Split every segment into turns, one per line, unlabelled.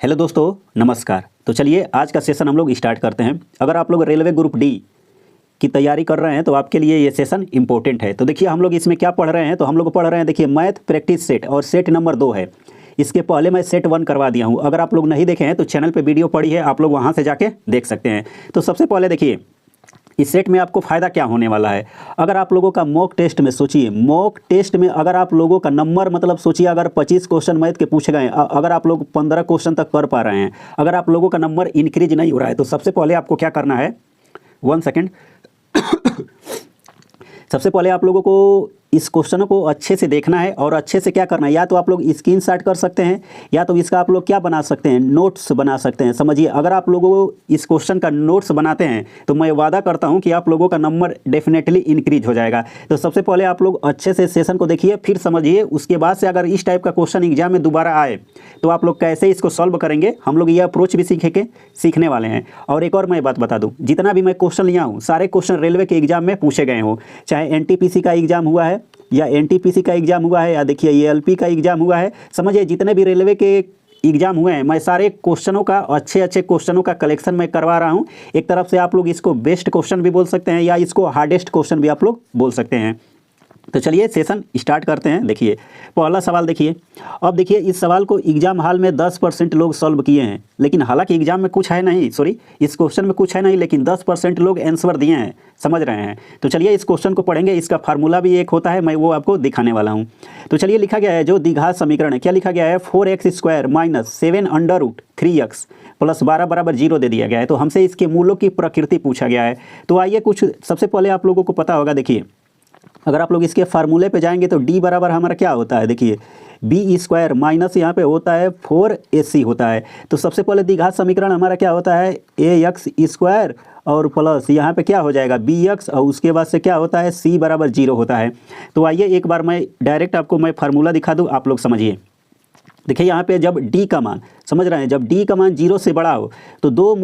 Hello दोस्तों, नमस्कार। तो चलिए आज का सेशन हम लोग स्टार्ट करते हैं। अगर आप लोग रेलवे ग्रुप डी की तैयारी कर रहे हैं तो आपके लिए ये सेशन इंपॉर्टेंट है। तो देखिए हम लोग इसमें क्या पढ़ रहे हैं, तो हम लोग पढ़ रहे हैं, देखिए मैथ प्रैक्टिस सेट और सेट नंबर 2 है। इसके पहले मैं सेट 1 करवा दिया हूँ। अगर आप लोग नहीं देखे हैं तो चैनल पर वीडियो पड़ी है, आप लोग वहाँ से जाके देख सकते हैं। तो सबसे पहले देखिए इस सेट में आपको फ़ायदा क्या होने वाला है। अगर आप लोगों का मॉक टेस्ट में सोचिए, मॉक टेस्ट में अगर आप लोगों का नंबर मतलब सोचिए अगर 25 क्वेश्चन मैथ के पूछे गए, अगर आप लोग 15 क्वेश्चन तक कर पा रहे हैं, अगर आप लोगों का नंबर इंक्रीज नहीं हो रहा है, तो सबसे पहले आपको क्या करना है, 1 सेकेंड। सबसे पहले आप लोगों को इस क्वेश्चन को अच्छे से देखना है और अच्छे से क्या करना है, या तो आप लोग स्क्रीनशॉट कर सकते हैं या तो इसका आप लोग क्या बना सकते हैं, नोट्स बना सकते हैं। समझिए अगर आप लोगों को इस क्वेश्चन का नोट्स बनाते हैं तो मैं वादा करता हूं कि आप लोगों का नंबर डेफिनेटली इंक्रीज हो जाएगा। तो सबसे पहले आप लोग अच्छे से सेशन को देखिए, फिर समझिए। उसके बाद से अगर इस टाइप का क्वेश्चन एग्जाम में दोबारा आए तो आप लोग कैसे इसको सॉल्व करेंगे, हम लोग ये अप्रोच भी सीखने वाले हैं। और एक और मैं बात बता दूँ, जितना भी मैं क्वेश्चन लिया हूँ सारे क्वेश्चन रेलवे के एग्जाम में पूछे गए हों, चाहे NTPC का एग्जाम हुआ है या NTPC का एग्जाम हुआ है या देखिए ALP का एग्जाम हुआ है। समझिए जितने भी रेलवे के एग्जाम हुए हैं, मैं सारे क्वेश्चनों का अच्छे क्वेश्चनों का कलेक्शन मैं करवा रहा हूं। एक तरफ से आप लोग इसको बेस्ट क्वेश्चन भी बोल सकते हैं या इसको हार्डेस्ट क्वेश्चन भी आप लोग बोल सकते हैं। तो चलिए सेशन स्टार्ट करते हैं। देखिए पहला सवाल देखिए। अब देखिए इस सवाल को एग्जाम हॉल में 10% लोग सॉल्व किए हैं, लेकिन हालांकि एग्जाम में कुछ है नहीं, सॉरी इस क्वेश्चन में कुछ है नहीं, लेकिन 10% लोग आंसर दिए हैं। समझ रहे हैं। तो चलिए इस क्वेश्चन को पढ़ेंगे। इसका फार्मूला भी एक होता है, मैं वो आपको दिखाने वाला हूँ। तो चलिए लिखा गया है जो द्विघात समीकरण है, क्या लिखा गया है, 4x² - 7√3x + 12 = 0 दे दिया गया है। तो हमसे इसके मूलों की प्रकृति पूछा गया है। तो आइए कुछ सबसे पहले आप लोगों को पता होगा, देखिए अगर आप लोग इसके फार्मूले पे जाएंगे तो D बराबर हमारा क्या होता है, देखिए B² माइनस यहाँ पे होता है 4AC होता है। तो सबसे पहले द्विघात समीकरण हमारा क्या होता है, AX² और प्लस यहाँ पे क्या हो जाएगा BX, और उसके बाद से क्या होता है C = 0 होता है। तो आइए एक बार मैं डायरेक्ट आपको मैं फार्मूला दिखा दूँ, आप लोग समझिए। देखिए यहाँ पे जब D का मान, समझ रहे हैं, जब D का मान 0 से बड़ा हो तो दो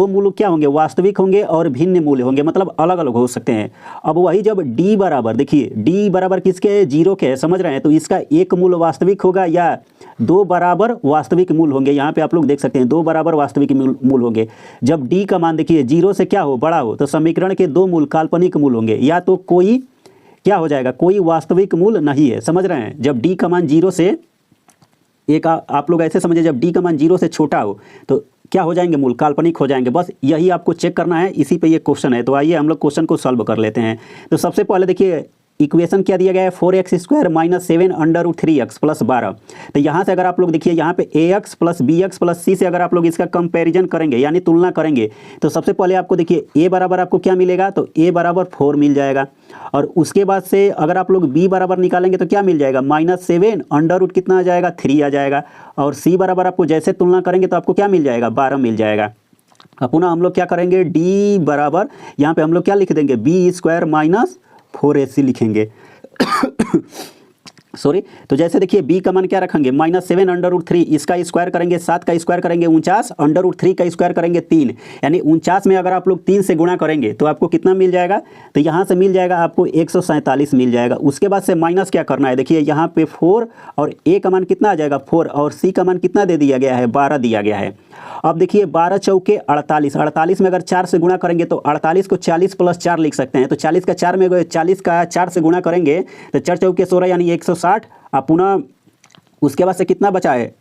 मूल क्या होंगे, वास्तविक होंगे और भिन्न मूल्य होंगे, मतलब अलग अलग हो सकते हैं। अब वही जब D बराबर, देखिए D बराबर किसके, 0 के है, समझ रहे हैं, तो इसका एक मूल वास्तविक होगा या 2 बराबर वास्तविक मूल होंगे। यहाँ पे आप लोग देख सकते हैं 2 बराबर वास्तविक मूल होंगे। जब D का मान देखिए 0 से क्या हो, बड़ा हो, तो समीकरण के 2 मूल काल्पनिक मूल होंगे, या तो कोई क्या हो जाएगा, कोई वास्तविक मूल नहीं है। समझ रहे हैं, जब D का मान 0 से एक आप लोग ऐसे समझिए, जब D का मान 0 से छोटा हो तो क्या हो जाएंगे, मूल काल्पनिक हो जाएंगे। बस यही आपको चेक करना है, इसी पे ये क्वेश्चन है। तो आइए हम लोग क्वेश्चन को सॉल्व कर लेते हैं। तो सबसे पहले देखिए इक्वेशन क्या दिया गया है, 4x² - 7√3x + 12। तो यहाँ से अगर आप लोग देखिए यहाँ पे AX + BX + C से अगर आप लोग इसका कंपैरिजन करेंगे यानी तुलना करेंगे, तो सबसे पहले आपको देखिए A बराबर आपको क्या मिलेगा, तो A बराबर 4 मिल जाएगा। और उसके बाद से अगर आप लोग B बराबर निकालेंगे तो क्या मिल जाएगा, -7 √ कितना आ जाएगा, 3 आ जाएगा। और C बराबर आपको जैसे तुलना करेंगे तो आपको क्या मिल जाएगा, 12 मिल जाएगा। अब पुनः हम लोग क्या करेंगे, D बराबर यहाँ पे हम लोग क्या लिख देंगे, B² - 4AC लिखेंगे। सॉरी, तो जैसे देखिए B का मान क्या रखेंगे, -7√3, इसका स्क्वायर करेंगे 7 का स्क्वायर करेंगे 49, √3 का स्क्वायर करेंगे 3, यानी 49 में अगर आप लोग 3 से गुणा करेंगे तो आपको कितना मिल जाएगा, तो यहाँ से मिल जाएगा आपको 147 मिल जाएगा। उसके बाद से माइनस क्या करना है, देखिए यहाँ पे 4 और A का मान कितना आ जाएगा 4, और C का मान कितना दे दिया गया है, 12 दिया गया है। अब देखिए 12 चौके 48, 48 में अगर 4 से गुणा करेंगे तो 48 को 40 + 4 लिख सकते हैं। तो 40 का 4 में 40 का 4 से गुणा करेंगे तो 4 चौके 16 यानी 160। अब पुनः उसके बाद से कितना बचा है,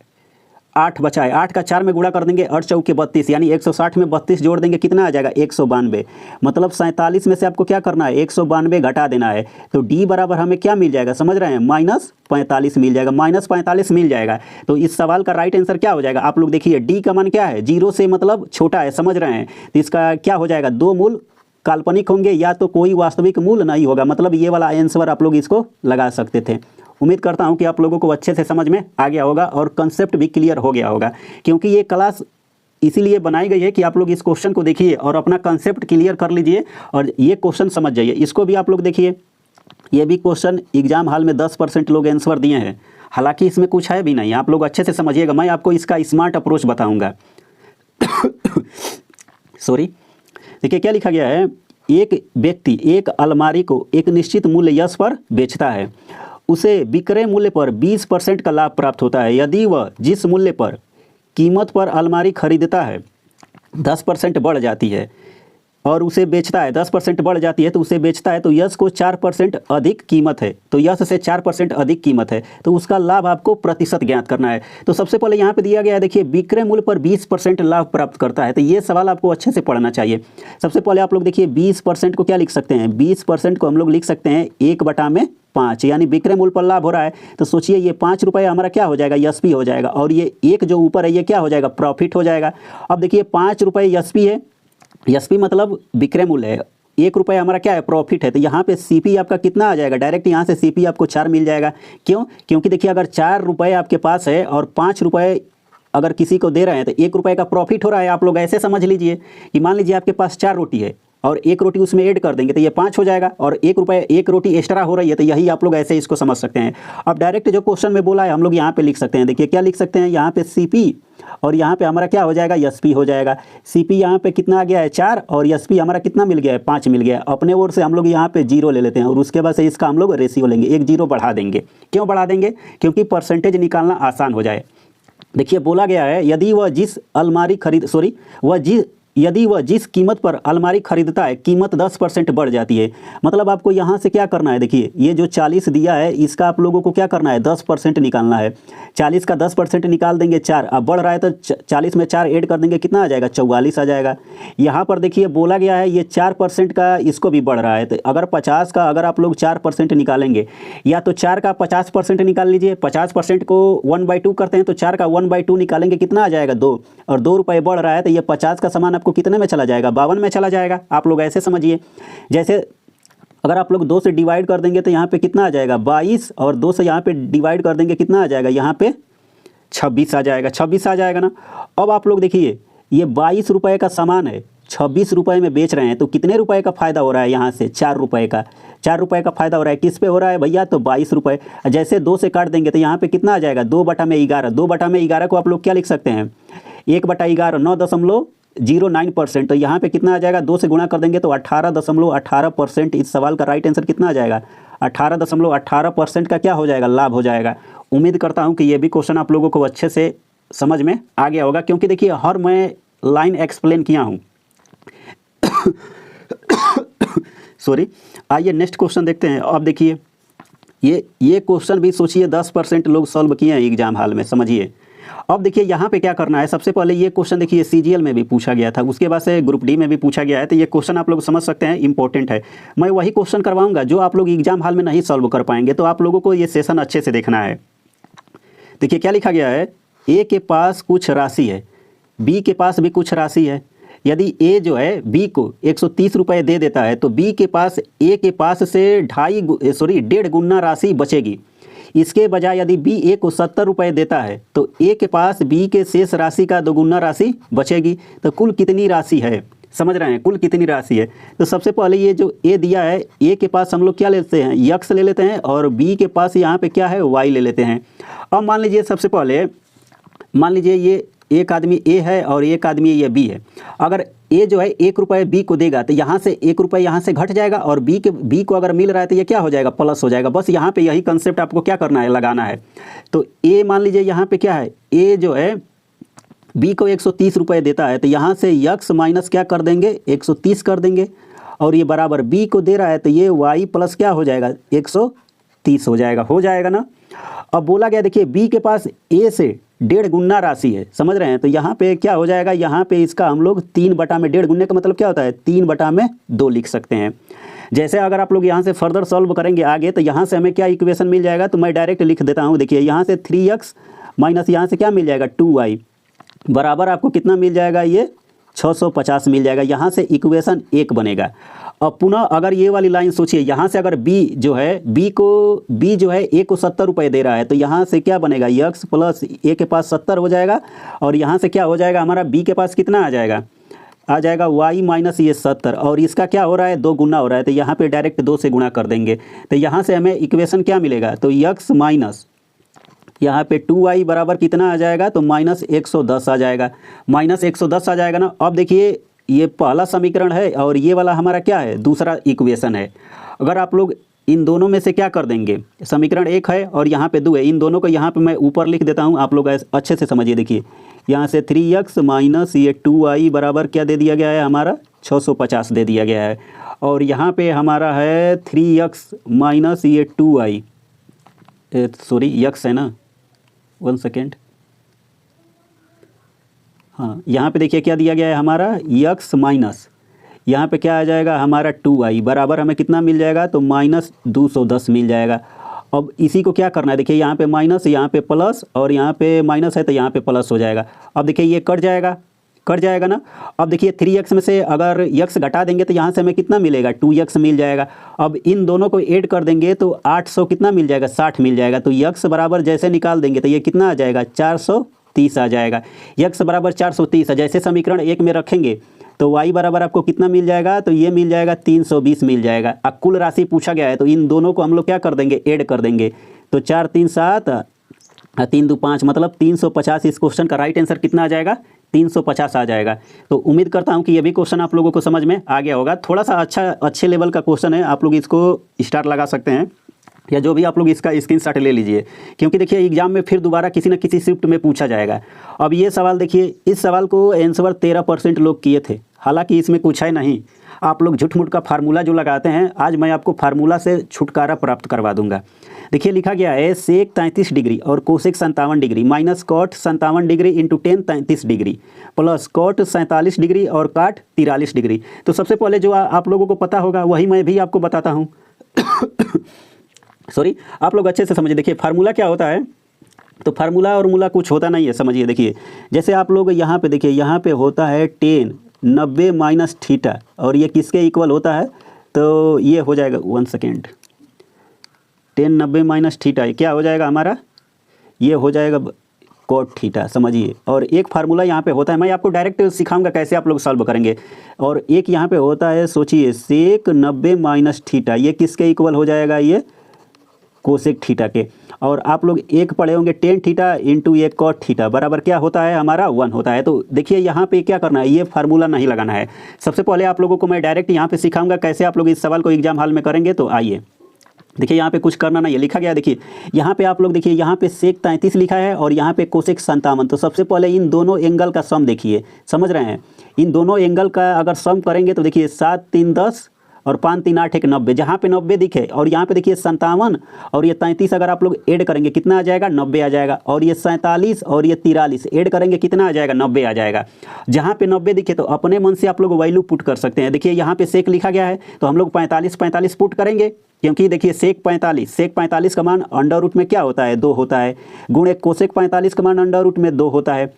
8 बचा है। 8 का 4 में गुणा कर देंगे, 8 चौके 32 यानी 160 में 32 जोड़ देंगे, कितना आ जाएगा 192। मतलब 47 में से आपको क्या करना है, 192 घटा देना है। तो D बराबर हमें क्या मिल जाएगा, समझ रहे हैं, -45 मिल जाएगा, -45 मिल जाएगा। तो इस सवाल का राइट आंसर क्या हो जाएगा, आप लोग देखिए D का मान क्या है, 0 से मतलब छोटा है, समझ रहे हैं। तो इसका क्या हो जाएगा, 2 मूल काल्पनिक होंगे या तो कोई वास्तविक मूल नहीं होगा। मतलब ये वाला आंसर आप लोग इसको लगा सकते थे। उम्मीद करता हूं कि आप लोगों को अच्छे से समझ में आ गया होगा और कंसेप्ट भी क्लियर हो गया होगा, क्योंकि ये क्लास इसीलिए बनाई गई है कि आप लोग इस क्वेश्चन को देखिए और अपना कंसेप्ट क्लियर कर लीजिए और ये क्वेश्चन समझ जाइए। इसको भी आप लोग देखिए, ये भी क्वेश्चन एग्जाम हॉल में 10% लोग आंसर दिए हैं, हालांकि इसमें कुछ है भी नहीं। आप लोग अच्छे से समझिएगा, मैं आपको इसका स्मार्ट अप्रोच बताऊँगा। सॉरी, देखिए क्या लिखा गया है, एक व्यक्ति एक अलमारी को एक निश्चित मूल्य यश पर बेचता है, उसे विक्रय मूल्य पर 20% का लाभ प्राप्त होता है। यदि वह जिस मूल्य पर कीमत पर अलमारी खरीदता है 10% बढ़ जाती है और उसे बेचता है, 10% बढ़ जाती है तो उसे बेचता है, तो यश को 4% अधिक कीमत है, तो यश से 4% अधिक कीमत है, तो उसका लाभ आपको प्रतिशत ज्ञात करना है। तो सबसे पहले यहाँ पे दिया गया है, देखिए विक्रय मूल्य पर 20% लाभ प्राप्त करता है, तो ये सवाल आपको अच्छे से पढ़ना चाहिए। सबसे पहले आप लोग देखिए 20% को क्या लिख सकते हैं, 20% को हम लोग लिख सकते हैं 1/5, यानी विक्रय मूल्य पर लाभ हो रहा है, तो सोचिए ये 5 रुपये हमारा क्या हो जाएगा, एसपी हो जाएगा, और ये एक जो ऊपर है ये क्या हो जाएगा, प्रॉफिट हो जाएगा। अब देखिए 5 रुपये एसपी है, एसपी मतलब विक्रय मूल्य है, 1 रुपये हमारा क्या है, प्रॉफिट है, तो यहाँ पे सीपी आपका कितना आ जाएगा, डायरेक्ट यहाँ से सीपी आपको 4 मिल जाएगा। क्यों? क्योंकि देखिए अगर 4 रुपये आपके पास है और 5 रुपये अगर किसी को दे रहे हैं तो 1 रुपये का प्रॉफिट हो रहा है। आप लोग ऐसे समझ लीजिए कि मान लीजिए आपके पास 4 रोटी है और 1 रोटी उसमें ऐड कर देंगे तो ये 5 हो जाएगा, और 1 रुपये 1 रोटी एक्स्ट्रा हो रही है, तो यही आप लोग ऐसे इसको समझ सकते हैं। अब डायरेक्ट जो क्वेश्चन में बोला है हम लोग यहाँ पे लिख सकते हैं, देखिए क्या लिख सकते हैं, यहाँ पे सीपी और यहाँ पे हमारा क्या हो जाएगा, एसपी हो जाएगा। सीपी यहाँ पे कितना आ गया है 4 और एसपी हमारा कितना मिल गया है, 5 मिल गया है। अपने ओर से हम लोग यहाँ पे 0 ले लेते हैं और उसके बाद से इसका हम लोग रेशियो लेंगे, 1 0 बढ़ा देंगे। क्यों बढ़ा देंगे? क्योंकि परसेंटेज निकालना आसान हो जाए। देखिए बोला गया है यदि वह जिस कीमत पर अलमारी खरीदता है कीमत 10% बढ़ जाती है। मतलब आपको यहाँ से क्या करना है, देखिए ये जो 40 दिया है इसका आप लोगों को क्या करना है, 10% निकालना है। 40 का 10% निकाल देंगे 4, अब बढ़ रहा है तो 40 में 4 ऐड कर देंगे, कितना आ जाएगा, 44 आ जाएगा। यहाँ पर देखिए बोला गया है ये 4% का इसको भी बढ़ रहा है, तो अगर 50 का अगर आप लोग 4% निकालेंगे, या तो 4 का 50% निकाल लीजिए, 50% को 1/2 करते हैं तो 4 का 1/2 निकालेंगे, कितना आ जाएगा, 2, और 2 रुपये बढ़ रहा है तो ये 50 का सामान आपको कितने में चला जाएगा, 52 में चला जाएगा। आप लोग ऐसे समझिए, जैसे अगर आप लोग 2 से डिवाइड कर देंगे तो यहाँ पे कितना आ जाएगा, 22, और 2 से यहाँ पे डिवाइड कर देंगे कितना आ जाएगा, यहाँ पे 26 आ जाएगा, 26 आ जाएगा ना। अब आप लोग देखिए ये 22 रुपये का सामान है, 26 रुपये में बेच रहे हैं, तो कितने रुपए का फ़ायदा हो रहा है, यहाँ से 4 रुपये का, 4 रुपये का फ़ायदा हो रहा है। किस पे हो रहा है भैया, तो 22 रुपये। जैसे 2 से काट देंगे तो यहाँ पे कितना आ जाएगा, 2/11, 2/11 को आप लोग क्या लिख सकते हैं, 1/11, 9.09%, तो यहाँ पे कितना आ जाएगा, 2 से गुणा कर देंगे तो 18.18%। इस सवाल का राइट आंसर कितना आ जाएगा, 18.18% का क्या हो जाएगा, लाभ हो जाएगा। उम्मीद करता हूँ कि ये भी क्वेश्चन आप लोगों को अच्छे से समझ में आ गया होगा, क्योंकि देखिए हर मैं लाइन एक्सप्लेन किया हूँ। सॉरी, आइए नेक्स्ट क्वेश्चन देखते हैं। अब देखिए ये क्वेश्चन भी सोचिए 10% लोग सॉल्व किए हैं एग्जाम हॉल में, समझिए। अब देखिए यहाँ पे क्या करना है, सबसे पहले ये क्वेश्चन देखिए सीजीएल में भी पूछा गया था, उसके बाद से ग्रुप डी में भी पूछा गया है, तो ये क्वेश्चन आप लोग समझ सकते हैं, इंपॉर्टेंट है। मैं वही क्वेश्चन करवाऊंगा जो आप लोग एग्जाम हॉल में नहीं सॉल्व कर पाएंगे, तो आप लोगों को ये सेशन अच्छे से देखना है। देखिए क्या लिखा गया है, ए के पास कुछ राशि है, बी के पास भी कुछ राशि है। यदि ए जो है बी को 130 रुपये दे देता है तो बी के पास ए के पास से 1.5 गुना राशि बचेगी। इसके बजाय यदि बी ए को 70 रुपये देता है तो ए के पास बी के शेष राशि का 2 गुना राशि बचेगी। तो कुल कितनी राशि है, समझ रहे हैं, कुल कितनी राशि है। तो सबसे पहले ये जो ए दिया है, ए के पास हम लोग क्या लेते हैं, यक्स ले लेते हैं, और बी के पास यहाँ पे क्या है, वाई ले लेते हैं। अब मान लीजिए सबसे पहले मान लीजिए ये एक आदमी ए है और एक आदमी ये बी है। अगर ए जो है 1 रुपये बी को देगा तो यहाँ से 1 रुपये यहाँ से घट जाएगा, और बी को अगर मिल रहा है तो ये क्या हो जाएगा, प्लस हो जाएगा। बस यहाँ पे यही कंसेप्ट आपको क्या करना है, लगाना है। तो ए मान लीजिए यहाँ पे क्या है, ए जो है बी को 130 रुपये देता है, तो यहाँ से यक्स माइनस क्या कर देंगे, 130 कर देंगे, और ये बराबर बी को दे रहा है तो ये वाई प्लस क्या हो जाएगा, 130 हो जाएगा ना। अब बोला गया देखिए बी के पास ए से 1.5 गुना राशि है, समझ रहे हैं। तो यहाँ पे क्या हो जाएगा, यहाँ पे इसका हम लोग 3/1.5 गुने का मतलब क्या होता है, 3/2 लिख सकते हैं। जैसे अगर आप लोग यहाँ से फर्दर सॉल्व करेंगे आगे, तो यहाँ से हमें क्या इक्वेशन मिल जाएगा, तो मैं डायरेक्ट लिख देता हूँ। देखिए यहाँ से 3x माइनस यहाँ से क्या मिल जाएगा, 2y बराबर आपको कितना मिल जाएगा, ये 650 मिल जाएगा। यहाँ से इक्वेशन 1 बनेगा। अब पुनः अगर ये वाली लाइन सोचिए, यहाँ से अगर बी जो है बी जो है ए को 70 रुपये दे रहा है, तो यहाँ से क्या बनेगा, यक्स प्लस ए के पास 70 हो जाएगा, और यहाँ से क्या हो जाएगा, हमारा बी के पास कितना आ जाएगा वाई माइनस ये 70, और इसका क्या हो रहा है, 2 गुना हो रहा है, तो यहाँ पे डायरेक्ट 2 से गुणा कर देंगे। तो यहाँ से हमें इक्वेशन क्या मिलेगा, तो यक्स माइनस यहाँ पे 2y बराबर कितना आ जाएगा, तो -110 आ जाएगा, -110 आ जाएगा ना। अब देखिए ये पहला समीकरण है और ये वाला हमारा क्या है, दूसरा इक्वेशन है। अगर आप लोग इन दोनों में से क्या कर देंगे, समीकरण 1 है और यहाँ पे 2 है, इन दोनों को यहाँ पे मैं ऊपर लिख देता हूँ, आप लोग अच्छे से समझिए। देखिए यहाँ से 3x माइनस ये 2y बराबर क्या दे दिया गया है हमारा 650 दे दिया गया है। और यहाँ पे हमारा है 3x माइनस ये 2y, सॉरी x है ना, 1 सेकेंड, हाँ यहाँ पे देखिए क्या दिया गया है हमारा x माइनस यहाँ पे क्या आ जाएगा हमारा 2y बराबर हमें कितना मिल जाएगा, तो माइनस 210 मिल जाएगा। अब इसी को क्या करना है, देखिए यहाँ पे माइनस, यहाँ पे प्लस, और यहाँ पे माइनस है तो यहाँ पे प्लस हो जाएगा। अब देखिए ये कट जाएगा ना। अब देखिए 3x में से अगर x घटा देंगे तो यहाँ से हमें कितना मिलेगा, 2x मिल जाएगा। अब इन दोनों को ऐड कर देंगे तो 800 कितना मिल जाएगा, 60 मिल जाएगा। तो x बराबर जैसे निकाल देंगे तो ये कितना आ जाएगा, 430 आ जाएगा। x बराबर 430 जैसे समीकरण 1 में रखेंगे तो y बराबर आपको कितना मिल जाएगा, तो ये मिल जाएगा 320 मिल जाएगा। अब कुल राशि पूछा गया है तो इन दोनों को हम लोग क्या कर देंगे, ऐड कर देंगे। तो 4 3 7 3 2 5 मतलब 350। इस क्वेश्चन का राइट आंसर कितना आ जाएगा, 350 आ जाएगा। तो उम्मीद करता हूं कि ये भी क्वेश्चन आप लोगों को समझ में आ गया होगा। थोड़ा सा अच्छे लेवल का क्वेश्चन है, आप लोग इसको स्टार लगा सकते हैं या जो भी आप लोग इसका स्क्रीनशॉट ले लीजिए, क्योंकि देखिए एग्जाम में फिर दोबारा किसी न किसी शिफ्ट में पूछा जाएगा। अब ये सवाल देखिए, इस सवाल को आंसर 13% लोग किए थे, हालांकि इसमें पूछा ही नहीं। आप लोग झूठ-मूठ का फार्मूला जो लगाते हैं, आज मैं आपको फार्मूला से छुटकारा प्राप्त करवा दूंगा। देखिए लिखा गया है सेक 33 डिग्री और cosec 57 degree minus cot 57 degree into tan 33 degree plus cot 47 degree और काट 43 डिग्री। तो सबसे पहले जो आप लोगों को पता होगा वही मैं भी आपको बताता हूँ। सॉरी, आप लोग अच्छे से समझिए। देखिए फार्मूला क्या होता है, तो फार्मूला और मूला कुछ होता नहीं है, समझिए। देखिए जैसे आप लोग यहाँ पे देखिए, यहाँ पे होता है 10 90 माइनस थीटा, और ये किसके इक्वल होता है, तो ये हो जाएगा 1 सेकेंड, 10 90 माइनस थीटा क्या हो जाएगा हमारा, ये हो जाएगा कोट थीटा, समझिए। और एक फार्मूला यहाँ पे होता है, मैं आपको डायरेक्ट सिखाऊंगा कैसे आप लोग सॉल्व करेंगे। और एक यहाँ पे होता है, सोचिए सेक 90 माइनस थीटा, ये किसके इक्वल हो जाएगा, ये कोसेक थीटा के। और आप लोग एक पढ़े होंगे टेन थीटा इंटू एक कॉट थीटा बराबर क्या होता है हमारा 1 होता है। तो देखिए यहाँ पे क्या करना है, ये फार्मूला नहीं लगाना है। सबसे पहले आप लोगों को मैं डायरेक्ट यहाँ पे सिखाऊंगा कैसे आप लोग इस सवाल को एग्जाम हॉल में करेंगे। तो आइए देखिए, यहाँ पे कुछ करना नहीं है, लिखा गया देखिए यहाँ पे आप लोग देखिए, यहाँ पे सेक 33 लिखा है और यहाँ पे कोसेक 57। तो सबसे पहले इन दोनों एंगल का सम देखिए, समझ रहे हैं। इन दोनों एंगल का अगर सम करेंगे तो देखिए 7 3 10 और 5 3 8 1 90, जहाँ पे 90 दिखे, और यहाँ पे देखिए 57 और ये 33 अगर आप लोग ऐड करेंगे कितना आ जाएगा, 90 आ जाएगा। और ये 47 और ये 43 ऐड करेंगे कितना आ जाएगा, 90 आ जाएगा। जहाँ पे 90 दिखे तो अपने मन से आप लोग वैल्यू पुट कर सकते हैं। देखिए यहाँ पे सेक लिखा गया है तो हम लोग 45 पुट करेंगे, क्योंकि देखिए सेक 45 का मान अंडर रूट में क्या होता है, 2 होता है, गुणे कोसेक 45 का मान अंडर रूट में 2 होता है।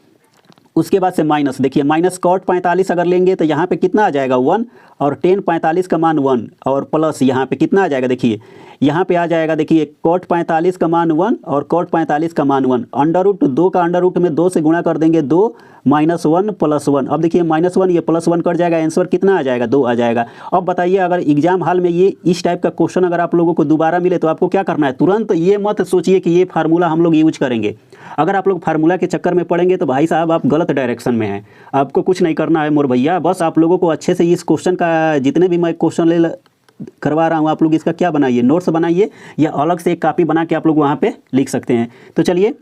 उसके बाद से माइनस, देखिए माइनस कॉट 45 अगर लेंगे तो यहाँ पे कितना आ जाएगा 1, और टेन 45 का मान 1, और प्लस यहाँ पे कितना आ जाएगा, देखिए यहाँ पे आ जाएगा, देखिए कॉट 45 का मान 1 और कॉट 45 का मान 1। अंडर रूट 2 का अंडर रूट में 2 से गुणा कर देंगे, 2 माइनस 1 प्लस 1। अब देखिए माइनस 1 ये प्लस 1 कट जाएगा, आंसर कितना आ जाएगा, 2 आ जाएगा। अब बताइए अगर एग्जाम हॉल में ये इस टाइप का क्वेश्चन अगर आप लोगों को दोबारा मिले तो आपको क्या करना है, तुरंत ये मत सोचिए कि ये फार्मूला हम लोग यूज करेंगे। अगर आप लोग फार्मूला के चक्कर में पड़ेंगे तो भाई साहब आप गलत डायरेक्शन में हैं। आपको कुछ नहीं करना है मोर भैया, बस आप लोगों को अच्छे से इस क्वेश्चन का, जितने भी मैं क्वेश्चन करवा रहा हूँ, आप लोग इसका क्या बनाइए, नोट्स बनाइए, या अलग से एक कॉपी बना के आप लोग वहाँ पे लिख सकते हैं। तो चलिए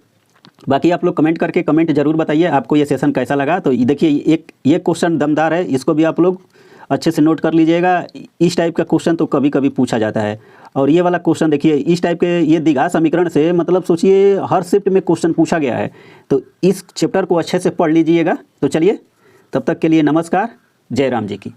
बाकी आप लोग कमेंट करके कमेंट जरूर बताइए आपको ये सेशन कैसा लगा। तो देखिए ये क्वेश्चन दमदार है, इसको भी आप लोग अच्छे से नोट कर लीजिएगा। इस टाइप का क्वेश्चन तो कभी कभी पूछा जाता है। और ये वाला क्वेश्चन देखिए, इस टाइप के ये द्विघात समीकरण से मतलब सोचिए हर शिफ्ट में क्वेश्चन पूछा गया है। तो इस चैप्टर को अच्छे से पढ़ लीजिएगा। तो चलिए तब तक के लिए नमस्कार, जय राम जी की।